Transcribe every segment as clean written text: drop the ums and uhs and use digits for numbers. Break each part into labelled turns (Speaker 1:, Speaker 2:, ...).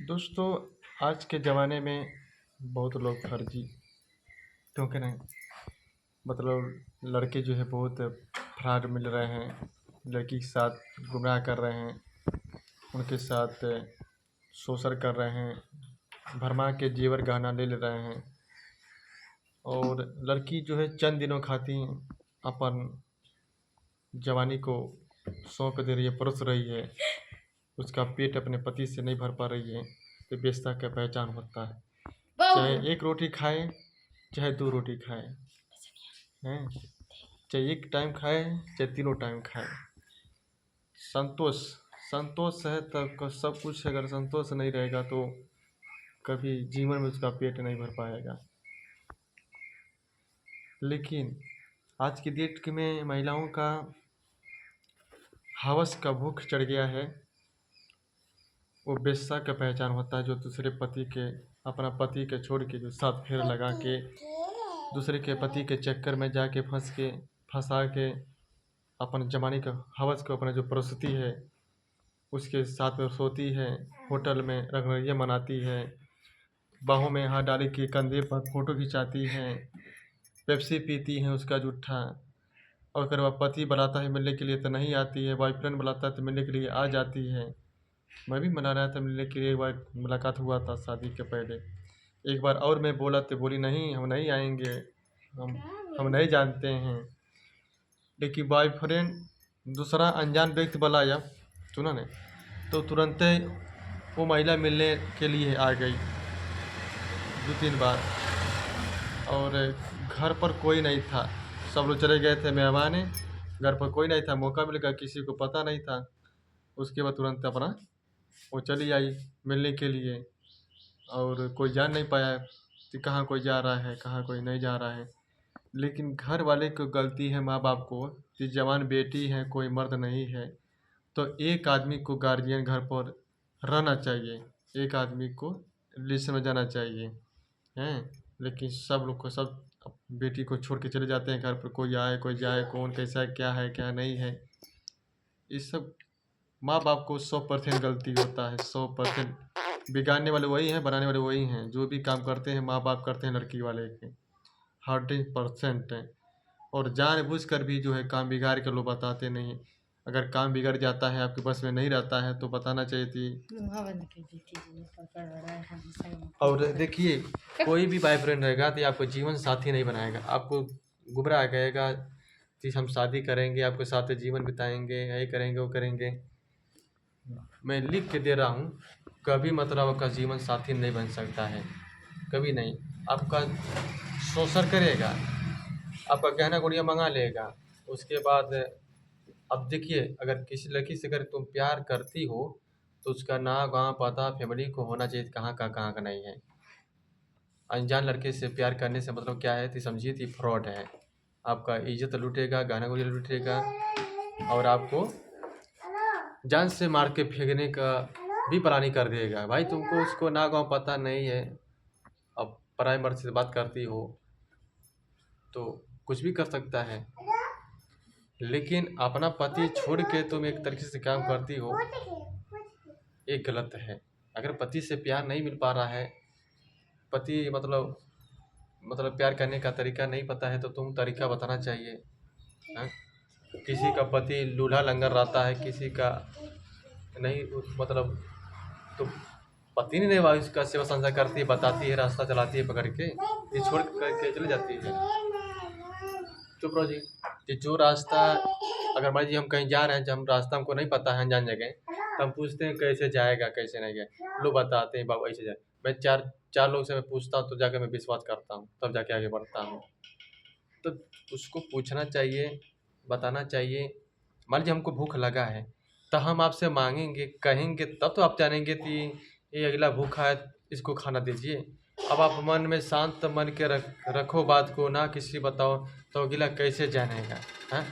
Speaker 1: दोस्तों, आज के ज़माने में बहुत लोग फर्जी, क्योंकि नहीं मतलब लड़के जो है बहुत फ्रॉड मिल रहे हैं। लड़की के साथ गुमराह कर रहे हैं, उनके साथ शोषण कर रहे हैं, भरमा के जेवर गहना ले ले रहे हैं। और लड़की जो है चंद दिनों खातिर अपन जवानी को सौंप दे रही है, परोस रही है। उसका पेट अपने पति से नहीं भर पा रही है, तो बेस्ता का पहचान होता है। चाहे एक रोटी खाए, चाहे दो रोटी खाए, हैं, चाहे एक टाइम खाए, चाहे तीनों टाइम खाए, संतोष संतोष है तब सब कुछ है। अगर संतोष नहीं रहेगा तो कभी जीवन में उसका पेट नहीं भर पाएगा। लेकिन आज की डेट में महिलाओं का हवस का भूख चढ़ गया है। वो बेश्या का पहचान होता है, जो दूसरे पति के अपना पति के छोड़ के जो सात फेर लगा के दूसरे के पति के चक्कर में जाके फंसा के अपन जमाने का हवस को अपना जो प्रस्तुति है उसके साथ में सोती है, होटल में रंगरलियाँ मनाती है, बाहों में हाथ डाली के कंधे पर फोटो खिंचाती है, पेप्सी पीती है उसका जूठा। और अगर वह पति बुलाता है मिलने के लिए तो नहीं आती है, बॉयफ्रेंड बुलाता है तो मिलने के लिए आ जाती है। मैं भी मना रहा था मिलने के लिए, एक बार मुलाकात हुआ था शादी के पहले। एक बार और मैं बोला तो बोली नहीं, हम नहीं आएंगे, हम हम नहीं जानते हैं। लेकिन बॉयफ्रेंड दूसरा अनजान व्यक्ति बुलाया, सुना ने, तो तुरंत वो महिला मिलने के लिए आ गई 2-3 बार। और घर पर कोई नहीं था, सब लोग चले गए थे मेहमान, घर पर कोई नहीं था, मौका मिल गया, किसी को पता नहीं था। उसके बाद तुरंत अपना वो चली आई मिलने के लिए। और कोई जान नहीं पाया कि कहाँ कोई जा रहा है, कहाँ कोई नहीं जा रहा है। लेकिन घर वाले को गलती है, माँ बाप को, कि जवान बेटी है, कोई मर्द नहीं है, तो एक आदमी को गार्जियन घर पर रहना चाहिए, एक आदमी को रिलेशन में जाना चाहिए, हैं। लेकिन सब लोग को सब बेटी को छोड़ के चले जाते हैं घर पर, कोई आए कोई जाए, कौन कैसा है क्या नहीं है। इस सब माँ बाप को 100% गलती होता है। 100% बिगाड़ने वाले वही हैं, बनाने वाले वही हैं। जो भी काम करते हैं माँ बाप करते हैं लड़की वाले के, 100% है। और जानबूझ कर भी जो है काम बिगाड़ कर लोग बताते नहीं। अगर काम बिगड़ जाता है, आपके बस में नहीं रहता है, तो बताना चाहिए थी। और देखिए, कोई भी बॉयफ्रेंड रहेगा तो ये आपको जीवन साथी नहीं बनाएगा, आपको गुमराह कहेगा कि हम शादी करेंगे, आपके साथ जीवन बिताएंगे, यही करेंगे वो करेंगे। मैं लिख के दे रहा हूँ, कभी मतलब आपका जीवन साथी नहीं बन सकता है, कभी नहीं। आपका शोषण करेगा, आपका गहना गुड़िया मंगा लेगा। उसके बाद अब देखिए, अगर किसी लड़की से अगर तुम प्यार करती हो तो उसका नाम गाँव पता फैमिली को होना चाहिए, कहाँ का नहीं है। अनजान लड़के से प्यार करने से मतलब क्या है कि समझिए कि फ्रॉड है। आपका इज्जत लूटेगा, गहना गुड़िया लूटेगा, और आपको जान से मार के फेंकने का भी प्लानिंग कर देगा। भाई तुमको उसको ना गाँव पता नहीं है, अब पराई मर्द से बात करती हो तो कुछ भी कर सकता है। लेकिन अपना पति छोड़ के तुम एक तरीके से काम करती हो, ये गलत है। अगर पति से प्यार नहीं मिल पा रहा है, पति मतलब प्यार करने का तरीका नहीं पता है, तो तुम तरीका बताना चाहिए, हाँ? किसी का पति लूल्हा लंगर रहता है, किसी का नहीं, मतलब तो पति नहीं भाई उसका सेवा संसार करती है, बताती है, रास्ता चलाती है पकड़ के, ये छोड़ करके चली जाती है। चुप रहो जी। ये जो रास्ता, अगर मान लीजिए हम कहीं जा रहे हैं, जब हम रास्ता हमको नहीं पता है, अनजान जगह, तो हम पूछते हैं कैसे जाएगा कैसे नहीं जाए, लोग बताते हैं बाबा ऐसे जाए। मैं चार चार लोग से मैं पूछता हूँ तो जाकर मैं विश्वास करता हूँ, तब जाके आगे बढ़ता हूँ। तो उसको पूछना चाहिए, बताना चाहिए। मान लीजिए हमको भूख लगा है, तो हम आपसे मांगेंगे, कहेंगे, तब तो आप जानेंगे कि ये अगला भूखा है, इसको खाना दीजिए। अब आप मन में शांत मन के रखो बात को, ना किसी बताओ, तो अगला कैसे जानेगा, हाँ?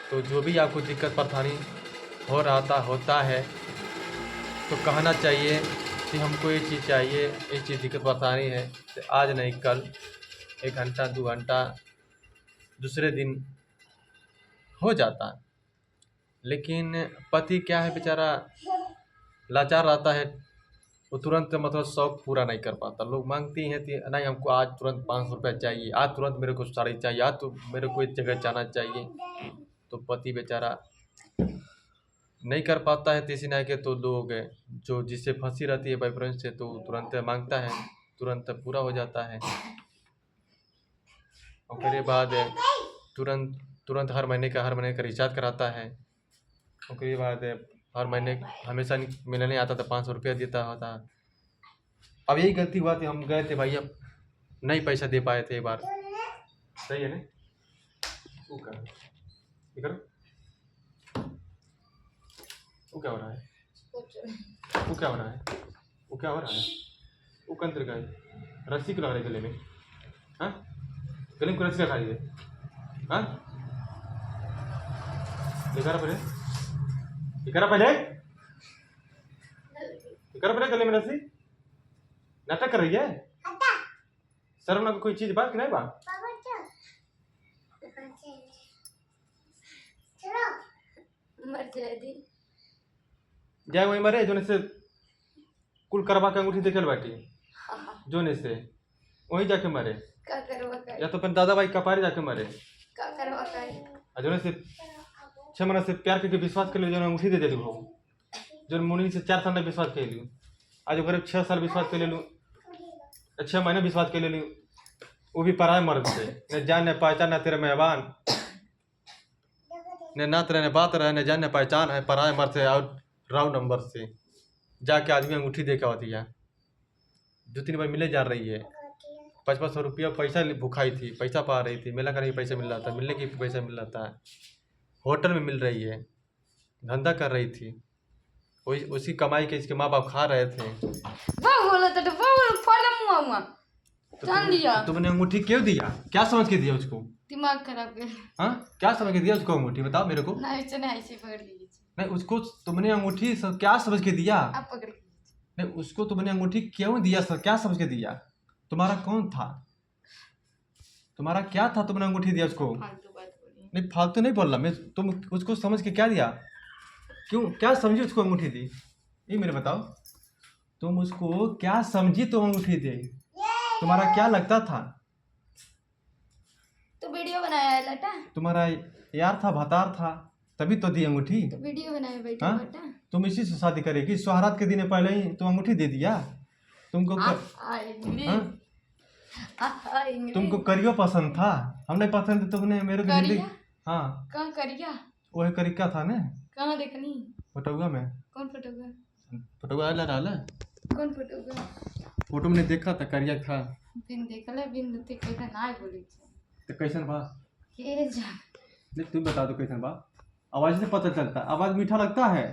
Speaker 1: तो जो भी आपको दिक्कत परेशानी हो रहा था होता है, तो कहना चाहिए कि हमको ये चीज़ चाहिए, ये चीज़ दिक्कत परेशानी है, तो आज नहीं कल 1 घंटा 2 घंटा दूसरे दिन हो जाता। लेकिन पति क्या है बेचारा, लाचार रहता है, वो तुरंत मतलब शौक पूरा नहीं कर पाता। लोग मांगती हैं कि नहीं हमको आज तुरंत 500 रुपया चाहिए, आज तुरंत मेरे को साड़ी चाहिए, आज तो मेरे को एक जगह जाना चाहिए। तो पति बेचारा नहीं कर पाता है, तो इसी ना के तो लोग जो जिससे फंसी रहती है बॉयफ्रेंड से, तो तुरंत मांगता है, तुरंत पूरा हो जाता है। और फिर बाद तुरंत तुरंत हर महीने का रिचार्ज कराता है। और फिर बाद हर महीने हमेशा मिलने नहीं आता था, 500 रुपया देता होता। अब यही गलती हुआ थी, हम गए थे भाई, अब नहीं पैसा दे पाए थे एक बार। सही है ना? वो करो, वो क्या हो रहा है? वो क्या हो रहा है? वो क्या हो रहा है? वो कंत्र का है, रस्सी क्यों लगा रही गले में? हाँ, गले में रस्सी लगा रही है? हाँ, दिखा पहले, दिखा पहले, दिखा पहले गले में रस्सी। नाटक कर रही है? शर्म ना कोई चीज बात कि नहीं बात? जाए वही मरे जोने से कुल करवा के अंगूठी देखल बाटी, जोने से वही जाके मरे। या तो फिर दादा भाई कपारे जाके मरे। जोने से 6 महीना से प्यार करके विश्वास कर लियो, जो अंगूठी दे दिली हो, जो मुनि से 4 साल विश्वास कर लियो, आज ओकरे 6 साल विश्वास कर लेलू, 6 महीने विश्वास कर लेलू, वो भी पराए मर्द से, न जान न पहचान, न तेरे मेहमान, न ना तेरे न बात रहे, न जान न पहचान है, पराए मर्द से और राव नंबर से जाके आदमी अंगूठी देखा होती है। 2-3 बार मिले जा रही है, 500 रुपया पैसा भुखाई थी, पैसा पा रही थी, मेला करने की पैसा मिल रहा था, मिलने की पैसा मिल रहा था, होटल में मिल रही है, धंधा कर रही थी, उसी कमाई के इसके माँ बाप खा रहे थे। तुमने अंगूठी क्यों दिया? क्या समझ के दिया उसको?
Speaker 2: दिमाग खराब कर।
Speaker 1: हाँ, क्या समझ के दिया उसको अंगूठी? बताओ मेरे को।
Speaker 2: ऐसे पकड़ लीजिए।
Speaker 1: नहीं, उसको तुमने अंगूठी क्या समझ के दिया?
Speaker 2: आप पकड़ लीजिए।
Speaker 1: नहीं, उसको तुमने अंगूठी क्यों दिया सर? क्या समझ के दिया? तुम्हारा कौन था? तुम्हारा क्या था? तुमने अंगूठी दिया उसको?
Speaker 2: फालतू बात बोलिए।
Speaker 1: नहीं, फालतू नहीं बोल रहा मैं। तुम उसको समझ के क्या दिया? क्यों, क्या समझी उसको अंगूठी दी? ये मेरे बताओ, तुम उसको क्या समझी तो अंगूठी दी? तुम्हारा क्या लगता था?
Speaker 2: तो वीडियो बनाया है लटा।
Speaker 1: तुम्हारा यार था, भतार था, तभी तो दी अंगूठी।
Speaker 2: तो वीडियो बनाया बेटा बेटा।
Speaker 1: तुम इसी से शादी करेगी? सुहारात के दिन पहले ही तुम अंगूठी दे दिया तुमको? तुमको करियो पसंद था, हम नहीं पसंद, तुमने मेरे को जिंदगी। हाँ,
Speaker 2: कहाँ करिया?
Speaker 1: वही करिका था ना।
Speaker 2: कहाँ देखनी?
Speaker 1: फोटोगा में।
Speaker 2: कौन फोटोगा?
Speaker 1: फोटोगा डाला।
Speaker 2: कौन फोटोगा?
Speaker 1: फोटो में देखा था, करिया था।
Speaker 2: बिन देखला बिन ते कैसा ना बोली
Speaker 1: तो कैसन बा?
Speaker 2: के जा
Speaker 1: नहीं, तुम बता दो कैसन बा। आवाज से पता चलता है, आवाज मीठा लगता है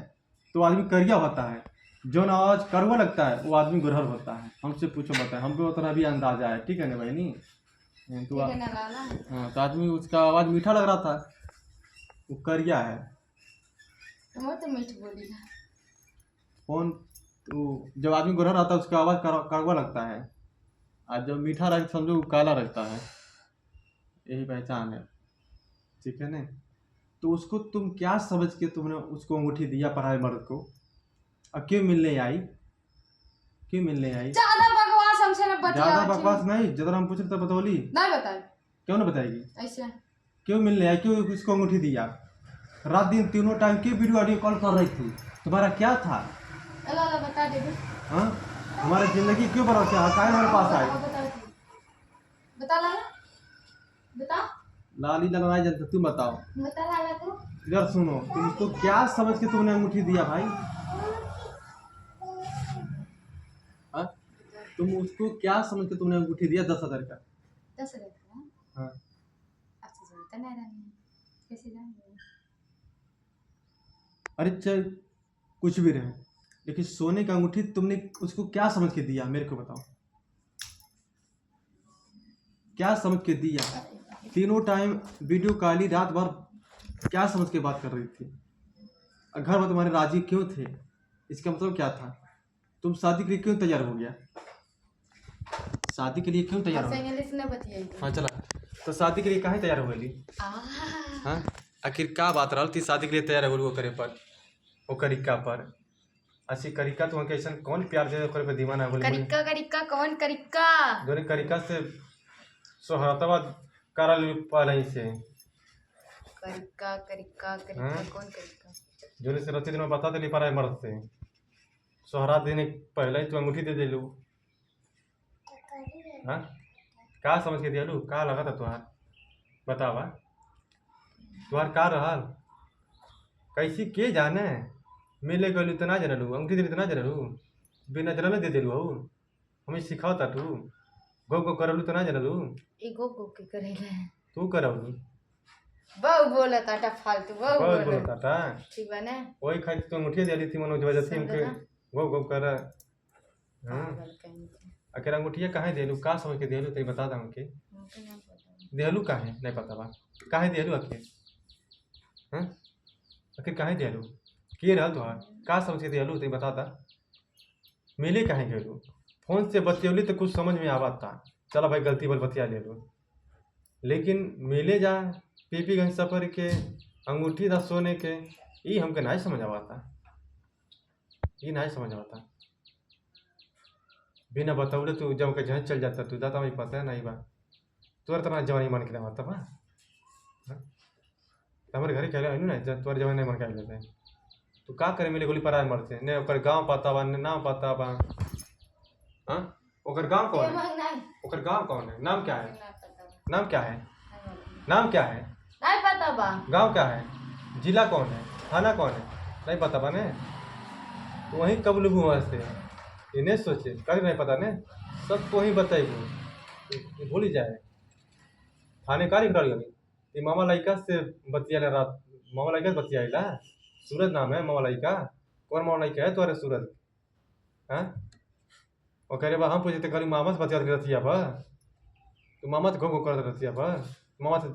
Speaker 1: तो आदमी करिया होता है, जो ना आवाज कड़वा लगता है वो आदमी गुरहर होता है। हमसे पूछो, बताए हमको उतना भी अंदाजा है, ठीक है ना भाई? नहीं तो हाँ, तो आदमी उसका आवाज मीठा लग रहा था, वो करिया है।
Speaker 2: तो मीठ बोली
Speaker 1: कौन? तो जब आदमी गुरहर आता है उसका आवाज कड़वा लगता है, और जब मीठा रहे समझो वो काला लगता है। यही पहचान है, ठीक है ना? तो उसको तुम क्या समझ के तुमने उसको अंगूठी दिया पराए मर्द को? अब क्यों मिलने आई? क्यों मिलने आई?
Speaker 2: ज्यादा बकवास हमसे ना बतिया।
Speaker 1: ज्यादा बकवास नहीं, जब हम पूछ रहे थे बतौली
Speaker 2: नहीं बता।
Speaker 1: क्यों ना बताएगी?
Speaker 2: ऐसे
Speaker 1: क्यों मिलने आई? क्यों उसको अंगूठी दिया? रात दिन तीनों टाइम की वीडियो ऑडियो कॉल कर रही थी, तुम्हारा क्या था?
Speaker 2: अल्लाह बता दे।
Speaker 1: हाँ, हमारी जिंदगी क्यों बर्बाद किया? हमारे पास आए
Speaker 2: बता लाला, बता
Speaker 1: लाली लड़ाई जनता, तुम बताओ।
Speaker 2: बता लाला तू।
Speaker 1: यार सुनो, तुम उसको क्या समझ के तुमने अंगूठी दिया भाई? हाँ, तुम उसको क्या समझ के तुमने अंगूठी दिया 10,000 का?
Speaker 2: 10,000 का?
Speaker 1: हाँ,
Speaker 2: अच्छा चलता नहीं रहा, कैसे जाएंगे?
Speaker 1: अरे चल कुछ भी रहे, लेकिन सोने का अंगूठी तुमने उसको क्या समझ के दिया? मेरे को बताओ, क्या समझ के दिया? तीनों टाइम वीडियो कॉल, रात भर क्या समझ के बात कर रही थी? घर में तुम्हारे राजी क्यों थे? इसका मतलब क्या था? तुम शादी के लिए क्यों तैयार हो गया? शादी के लिए क्यों तैयार हो गया? हाँ चला, तो शादी के लिए काहे तैयार हो गई? हाँ, आखिर क्या बात रहा थी शादी के लिए तैयार हो गई? वो करे पर, वो करिका पर ऐसी करिका तो कैसन कौन प्यार दे ओकर पे दीवाना बोली
Speaker 2: करिका करिका कौन करिका?
Speaker 1: दोने करिका से सोहरतवा करल पहले से
Speaker 2: करिका करिका करिका
Speaker 1: हाँ?
Speaker 2: कौन करिका?
Speaker 1: जोने से रत्ती दिन में बता देली पारा मर्द से सोहरा देने पहले ही तू अंगूठी दे देलू। हाँ का समझ के दियालू का लगा था तुहार बतावा तुहार का रहल कैसी के जाने मिले गलू तो ना जनलू अंगूठी दिली तो ना जनलू बिना जनल दे देलू हऊ हमें सिखाओ ता तू गो गो करलू तो ना जनलू
Speaker 2: एगो गो के करेला
Speaker 1: तू करलू
Speaker 2: बहु बोला ताटा फालतू बहु
Speaker 1: बहुत
Speaker 2: बोला
Speaker 1: बोलता था
Speaker 2: ठीक बा ना?
Speaker 1: वही खाई तो अंगूठी दिली थी मनोज वजह से इनके गो गो कर हाँ
Speaker 2: पागल कहीं के।
Speaker 1: आखिर अंगूठिया काहे देलू का समझ के देलू तो बता दा हमके
Speaker 2: हमको ना पता।
Speaker 1: देहलू काहे नहीं पता बा काहे देहलू आखिर हैं आखिर काहे देहलू के रहल तोहार का समझ के देहलू तो बताता मिले काहे गेलू फोन से बतियौली तो कुछ समझ में आवत था चला भाई गलती बल बतिया ले लो लेकिन मिले जा पीपीगंज सफर के अंगूठी दा सोने के ई हमके नहीं समझ आवता ई नहीं समझ आवता बिना बतौले तू जब के जहाँ चल जाता तू दाता मुझे पता है नहीं बा तोर तना जवानी मन के आता बा हाँ? तो हमारे घरे कहले आइलू ना तोर जवानी मन के आइल लेते तू का करे मिले गोली पराय मरते ने ओकर गांव पता बा ने नाम पता बा हाँ ओकर गांव कौन है
Speaker 2: नहीं
Speaker 1: ओकर गांव कौन है नाम क्या है
Speaker 2: पता बा।
Speaker 1: नाम क्या है
Speaker 2: नहीं
Speaker 1: नाम क्या है
Speaker 2: पता बा।
Speaker 1: गांव क्या है जिला कौन है थाना कौन है नहीं पता बा ने तो वहीं कब लुबू वहाँ से इन्हें सोचे कभी नहीं पता ने सब तो ही बताइबू भूल ही जाए थाने का लिख रही ये मामा लड़का से बतिया रात मामा लड़का से बतियाला सूरज नाम है मामा लड़का कौन मामा लड़का है तोरे सूरज हाँ और कह रहे बा हम पूछते कल मामा से बतिया रतिया पर तो मामा से घो घो कर रतिया पर मामा से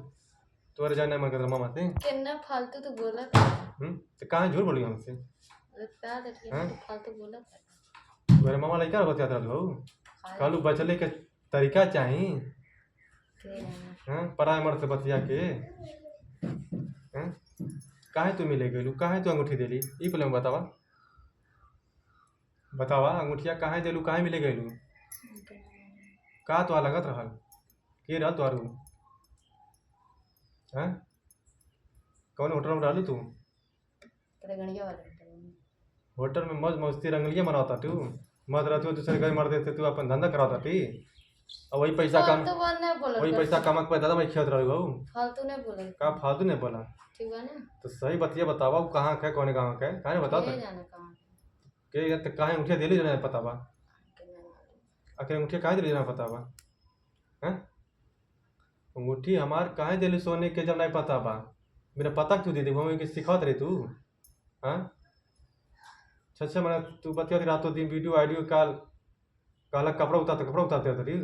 Speaker 1: तोरे जाने मन कर मामा से
Speaker 2: कितना फालतू तो बोला
Speaker 1: तो कहाँ झूठ बोली हमसे
Speaker 2: बता दे कि
Speaker 1: हाँ?
Speaker 2: तू फालतू बोला
Speaker 1: तोरे मामा लड़का बतिया रहो कहलू बचले के तरीका चाही हाँ पराय मर्द से बतिया के हाँ काहे तू मिले गेलू काहे तू अंगूठी देली ई पहले बतावा बतावा अंगूठिया काहे देलू काहे मिले गेलू का तो लगत रहल के रहल तोरू हाँ कौन होटल में रहलू तू
Speaker 2: गणिया वाला
Speaker 1: होटल में मौज मस्ती रंगलिया मनाता तू मत रहती दूसरे घर मर देते तू अपन धंधा कराता ती और वही पैसा कम
Speaker 2: फालतू बात नहीं बोला
Speaker 1: वही पैसा कमा के दादा मैं खेत रही बहू
Speaker 2: फालतू नहीं बोला
Speaker 1: का फालतू नहीं बोला
Speaker 2: ठीक है ना?
Speaker 1: तो सही बतिया बतावा वो कहाँ का कौन गाँव का है कहाँ बता
Speaker 2: ये जाना कहाँ
Speaker 1: के तो कहाँ अंगूठिया दिली ना पता बा
Speaker 2: के नहीं मालूम।
Speaker 1: आखिर अंगूठिया कहाँ दिली ना पता बा हैं अंगूठी हमार कहाँ दिली सोने के जब नहीं पता बा मेरा पता क्यों दे दी मम्मी के सिखावत रही तू हाँ अच्छा मैंने तू बतिया रातों दिन वीडियो आइडियो कॉल कहला कपड़ा उतारते रही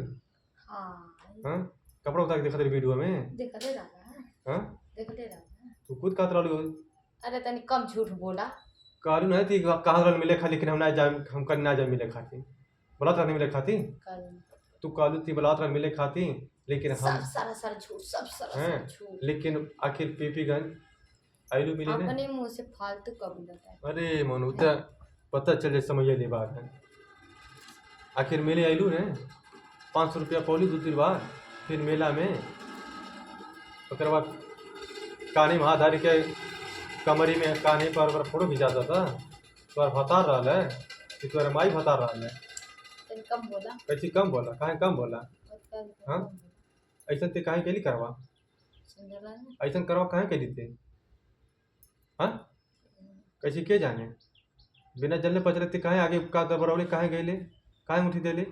Speaker 2: हाँ
Speaker 1: हाँ कपड़ा उतार के देखते रही वीडियो में
Speaker 2: देखा दे रहा है
Speaker 1: हाँ
Speaker 2: देखते रहा
Speaker 1: तू खुद कहत रही
Speaker 2: अरे तनी कम झूठ बोला
Speaker 1: कहलू नहीं थी कहाँ रह मिले खा लेकिन हम ना जाए हम कल ना जाए मिले खाती बोला था नहीं मिले खाती
Speaker 2: कल
Speaker 1: तू कहलू थी बोला था मिले खाती लेकिन हम
Speaker 2: सब सारा सारा झूठ सब सारा
Speaker 1: हैं
Speaker 2: सारा झूठ
Speaker 1: लेकिन आखिर पीपीगंज आइलू मिले ने
Speaker 2: अपने मुंह से फालतू कब बताए
Speaker 1: अरे मनु तो पता चले समझ ले बात है आखिर मेले आइलू ने 500 रुपया पौली 2-3 बार फिर मेला में ओकर बाद कानी में हाथ धारी के कमरी में कानी पर फोटो खिंचाता था तोर भतार रहा है कि तोर माई भतार रहा है
Speaker 2: तनी कम बोला
Speaker 1: कैसी कम बोला काहे कम बोला हाँ? ऐसा ते काहे के लिए करवा
Speaker 2: सुंदर ना
Speaker 1: ऐसा करवा काहे के लिए थे हाँ कैसी के जाने बिना जलने पचले ते काहे आगे का दबरौले काहे गईले काहे मुठी देले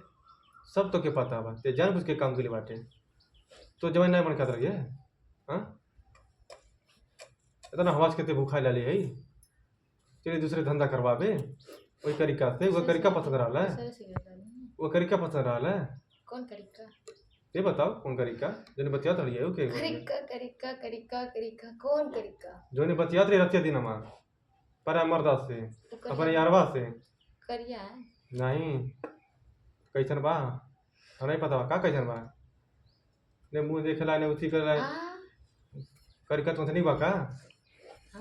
Speaker 1: सब तो के पता बा ते जान बुझ के काम के बाटे तो जवान नहीं मन कर रही है हाँ इतना हवास के ते भूखा लाली है तेरे दूसरे धंधा करवावे वही तरीका से वो तरीका पसंद रहा है
Speaker 2: सर से
Speaker 1: वो तरीका पसंद रहा है
Speaker 2: कौन करिका
Speaker 1: ये बताओ कौन तरीका जो बतिया रही है ओके
Speaker 2: करिका करिका करिका करिका कौन करिका
Speaker 1: जो ने बतिया रही रतिया दिन हमार पर मर्दा से
Speaker 2: तो
Speaker 1: अपन
Speaker 2: करिया
Speaker 1: यारवा से
Speaker 2: करिया है
Speaker 1: नहीं कैसन बा नहीं पता बा का कैसन बा ने मुंह देखला ने उठी कर करिका तो नहीं बा का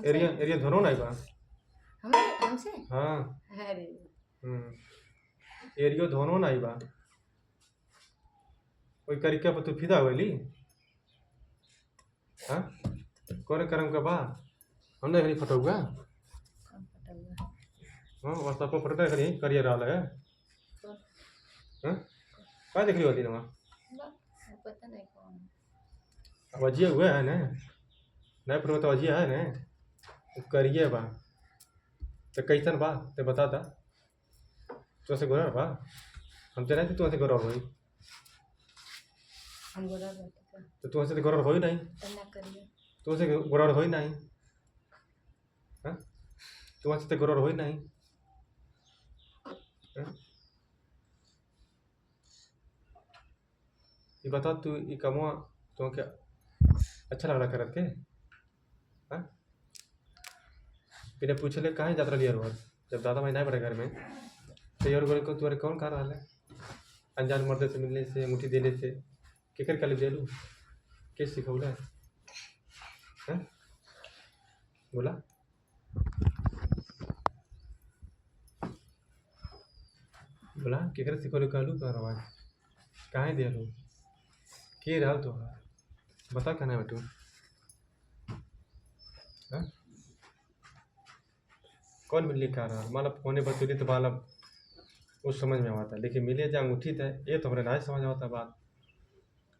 Speaker 1: एरिया एरिया धरो नहीं बा
Speaker 2: हमारे हमसे
Speaker 1: हाँ
Speaker 2: अरे
Speaker 1: एरियो धोनो ना बा कोई करिका पर तू फिदा होली हाँ कोरे करम का बा हमने घरी फटौगा
Speaker 2: कौन पटौआ
Speaker 1: हाँ व्हाट्सएप पर फटो घरी करियर रहा है
Speaker 2: कौन
Speaker 1: हाँ का देख रही होती ना
Speaker 2: बा पता नहीं कौन
Speaker 1: अब अजिया हुआ है ना नहीं पर तो अजिया है ना करिए बा तो कैसन बा ते बता दा तो से गोरा बा हम तो नहीं तू से गोरा होई
Speaker 2: हम गोरा रहते
Speaker 1: तो तू से गोरा होई नहीं
Speaker 2: तो ना करिए
Speaker 1: तू से गोरा होई नहीं हाँ तू से गोरा होई नहीं हाँ? ये बता तू ये कमुआ तो क्या अच्छा लग रहा करत के हाँ बिना पूछे ले कहाँ जाता लिया रोहर जब दादा मैं नहीं पड़े घर में तो यार को तुम्हारे कौन खा रहा है अनजान मर्द से मिलने से अंगूठी देने से केकर का ले लूँ किस सिखौला है हाँ? बोला बोला केकर सिखौले कहलू कह रहा है कहाँ दे लू के रहा तो बता कहना है बेटू हाँ कौन मिलने का रहा मतलब फोने पर तुरी तो मतलब उस समझ में आता लेकिन मिले जा अंगूठी थे ये तो हमारे नहीं समझ आता बात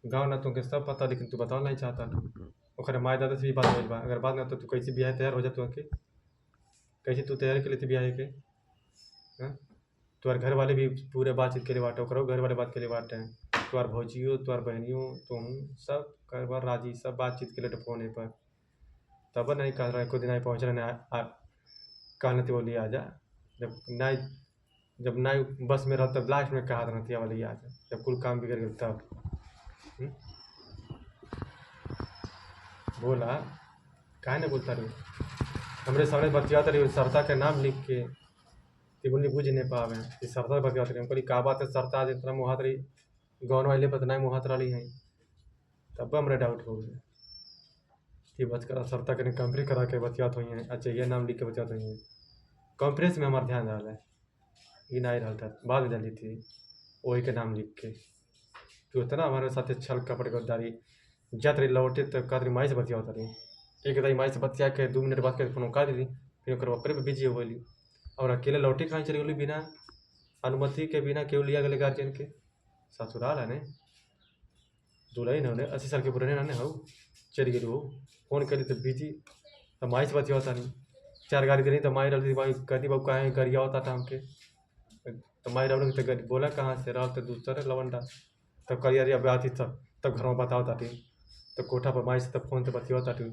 Speaker 1: गाँव ना तुमके सब पता लेकिन तू बताना नहीं चाहता ओखरे माए दादा से भी बात हो बा अगर बात ना तो तू कैसे ब्याह तैयार हो जाता के कैसे तू तैयार के लिए ब्याह के हाँ तुम्हारे घर वाले भी पूरे बातचीत के लिए बाटे करो घर वाले बात के लिए बाटे तुम्हार भौजियो तुम्हार बहनियों तुम सब घर बार राजी सब बातचीत के लिए फोन पर तब नहीं कह रहा है कोई दिन नहीं पहुँच रहा कहने तो बोली आ जा जब नहीं बस में रहा तब लास्ट में कहा था नतिया वाली आ जा जब कुल काम बिगड़ गया तब बोला काहे नहीं बोलता रही हमरे सामने बतियाता रही सरता के नाम लिख के तिबुनी बुझ नहीं पावे कि सरता बतियाता रही हमको का बात है सरता आज इतना मुहात रही गौन वाले पता नहीं मुहात रही है तब हमारे डाउट हो गया कि बच कर सरता के कंप्री करा के बतियात हुई हैं अच्छा ये नाम लिख के बतियात हुई हैं कॉन्फ्रेंस में हमारा ध्यान रहा है ये नहीं रहा था बाद में डाली थी वही के नाम लिख के तो उतना हमारे साथ छल कपड़ गद्दारी जत रही लौटे तो कदरी माई से बतिया रही एक दाई माई से बतिया के 2 मिनट बाद के फोन का दी फिर ओकर ओकरे पे बिजी हो गई और अकेले लौटे कहाँ चली गई बिना अनुमति के बिना क्यों लिया गए गार्जियन के ससुराल है ने दुल्हन होने 80 साल के पुराने ना हो चली गई वो फोन करी तो बिजी तो माई से बतिया होता नहीं 4 गाड़ी देनी तो माई रही माई कहती बाबू कहाँ गरिया होता था हमके तो माई रहा तो बोला कहाँ से रहा तो दूसरा लवंडा तब करियर अब आती तब घर में बताओ ताटी तो कोठा पर माई से तब फोन से बतिया ताटी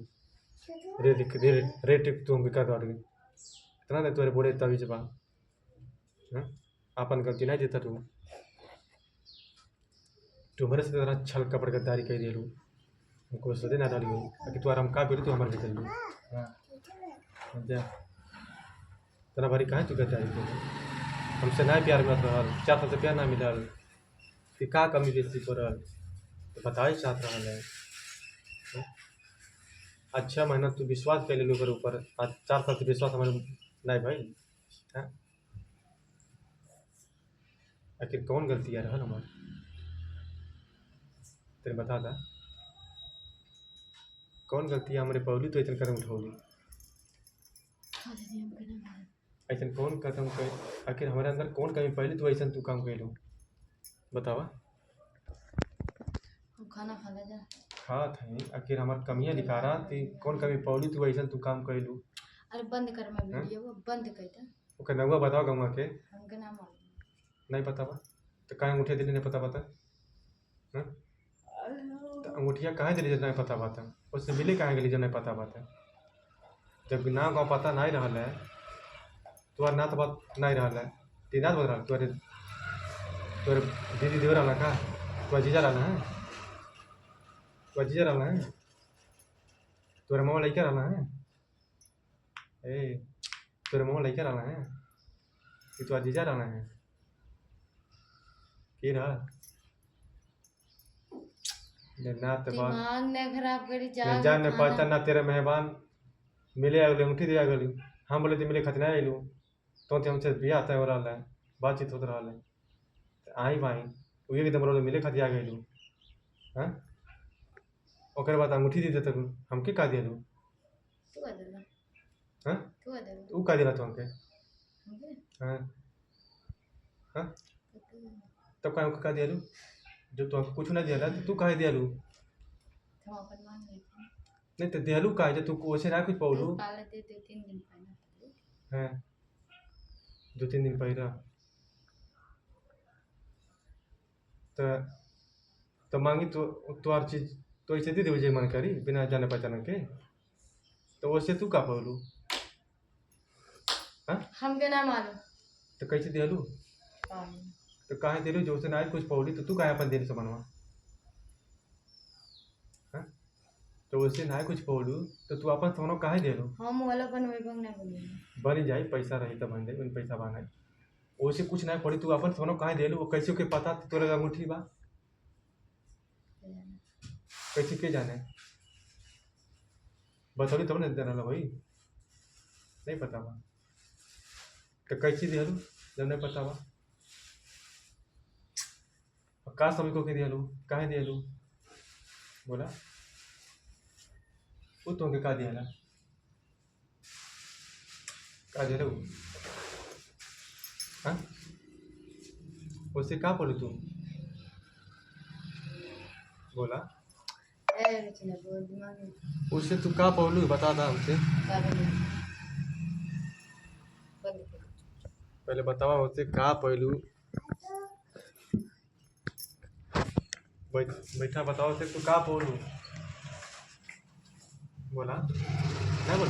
Speaker 1: रेट तुम भी कर रही इतना दे तुम्हारे बोले तभी जब अपन गलती नहीं देता तू तुम्हारे से तरह छल कपड़ गद्दारी कर दे लू हमको सोचे ना डाली हो कि तू आराम का बोली तू हमारे के चलिए हाँ तेरा भारी कहाँ तू गद्दारी कर हमसे नहीं प्यार मिल रहा 4 साल से प्यार ना मिला कि का कमी बेसी हो रहा तो बता ही चाहत रहा है अच्छा मेहनत तू विश्वास कर ले लो ऊपर आज 4 साल से विश्वास हमारे नहीं भाई हाँ आखिर कौन गलती है रहा हमारी तेरे बता दा कौन गलती है हमारे पहली तो इतने कदम उठौली ऐसा कौन कदम कर आखिर हमारे अंदर कौन कमी पहले तो ऐसा तू काम कर लो बतावा
Speaker 2: खाना खा ले जा
Speaker 1: खा थे आखिर हमार कमियाँ दिखा रहा थी कौन कमी पौली तू ऐसा तू काम कर लू
Speaker 2: अरे बंद कर मैं वीडियो वो बंद कर दे
Speaker 1: ओके नंगा बताओ गंगा के
Speaker 2: हमके नाम मालूम
Speaker 1: नहीं पता बा तो कहाँ अंगूठिया दिली नहीं पता बता हाँ तो अंगूठिया कहाँ दिली जब नहीं पता बात उससे मिले कहाँ गली जब नहीं पता बात जब ना गाँव पता नहीं रहा है तुम्हारा ना तो बात नहीं रहा है तीन रात बता तुम्हारे तुम्हारे दीदी देव रहा का तुम्हारा जीजा रहा है तुम्हारा जीजा रहा है तुम्हारे मामा लड़का रहा है ए तुम्हारे मामा लड़का रहा है कि तुम्हारा जीजा रहा है की रहा ना तो बात
Speaker 2: दिमाग ने खराब करी
Speaker 1: न जान न पहचान ना तेरे मेहमान मिले अगले अंगूठी दिया गली हम बोले तो मिले खतना आइलू तो हमसे बिया तय हो रहा है, बातचीत होत रहा है, आई भाई वो एकदम रोज मिले खातिर आ गई। हाँ, ओकर बाद अंगूठी दे देते हमके का दिया
Speaker 2: तू आ देला
Speaker 1: हाँ,
Speaker 2: तू आ देला
Speaker 1: तू का दिला तो हमके
Speaker 2: हमके
Speaker 1: हाँ हाँ,
Speaker 2: तो तू
Speaker 1: तब का हमके का दिया जब तो हमको कुछ ना दिया तो तू काहे दिया
Speaker 2: हम अपन मान लेते हैं
Speaker 1: नहीं तो दियालू का जब तू वैसे ना कुछ पौलू।
Speaker 2: तू काले दे 3 दिन पहले
Speaker 1: हाँ, 2-3 दिन पहला तो मांगी तो हर चीज तो ऐसे दे दे मुझे मन करी बिना जाने पहचाने के, तो वैसे तू का पौलू। हाँ,
Speaker 2: हमके ना मालूम
Speaker 1: तो कैसे दियालू
Speaker 2: पानी
Speaker 1: तो काहे दिलू जो से ना कुछ पौली तो तू काहे अपन दिल से बनवा। हाँ, तो वैसे ना कुछ पौलू तो तू अपन सोनो काहे दिलू।
Speaker 2: हम वाला बन वैभव ना बोली
Speaker 1: बनी जाई पैसा रही तो बन जाई उन पैसा बना वैसे कुछ ना पड़ी तू अपन सोनो काहे दिलू वो कैसे के पता तोरे अंगूठी बा कैसे के जाने बतौली तब ना देना भाई नहीं पता बा तो कैसे दिलू जब नहीं पता बा का समय को के दिलू काहे दिलू बोला वो तो के का दिया का दे रे हाँ, उससे का पढ़ू तू बोला
Speaker 2: ए रचना बोल दिमाग में
Speaker 1: उससे तू का पढ़लू बता दा हमसे
Speaker 2: क्या बोली बंद कर
Speaker 1: पहले बतावा उससे का पढ़लू बैठा बताओ उससे तू का पढ़लू बोला नहीं बोल